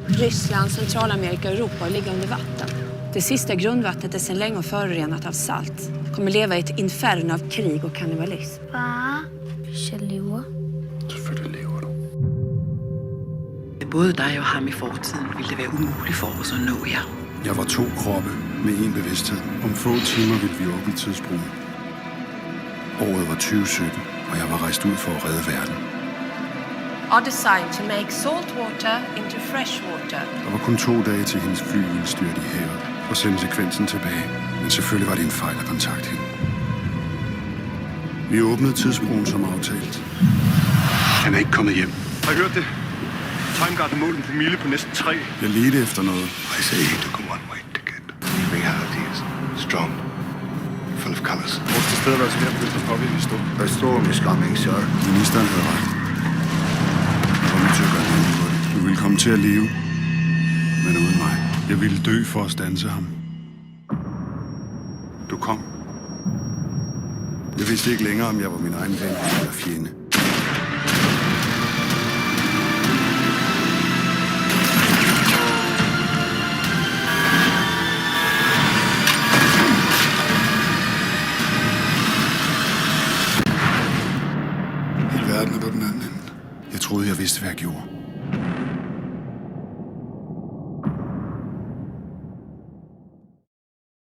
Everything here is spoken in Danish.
Ryssland, Centralamerika och Europa ligger under vatten. Det sista grundvattnet är sedan länge förorenat av salt. Kommer leva i ett inferno av krig och kannibalism. Far, hvis jeg lever. Selvfølgelig lever du. Både dig og ham i fortiden ville det være umuligt for os at nå jer. Jeg var 2 kroppe med en bevidsthed. Om få timer ville vi åbne tidsbroen. Året var 2017, og jeg var rejst ud for at redde verden. Are designed to make salt water into fresh water. Der var kun 2 dage til hendes fly ville styrte i havet og sende sekvensen tilbage. Men selvfølgelig var det en fejl at kontakte hende. Vi åbnede tidsbroen som aftalt. Han er ikke kommet hjem. Har I hørt det? Timeguard har målt en promille på næsten 3. Jeg ledte efter noget. I say he took one way ticket. Reality is strong, full of colors. Vores tilstedeværelse her begyndte at påvirke historien. A storm is coming, sir. Ministeren havde ret. Jeg var nødt til at gøre noget på det. Du ville komme til at leve, men uden mig. Jeg ville dø for at standse ham. Du kom. Jeg vidste ikke længere, om jeg var min egen ven eller fjende. Hele verden er på den anden ende. Jeg troede, jeg vidste, hvad jeg gjorde.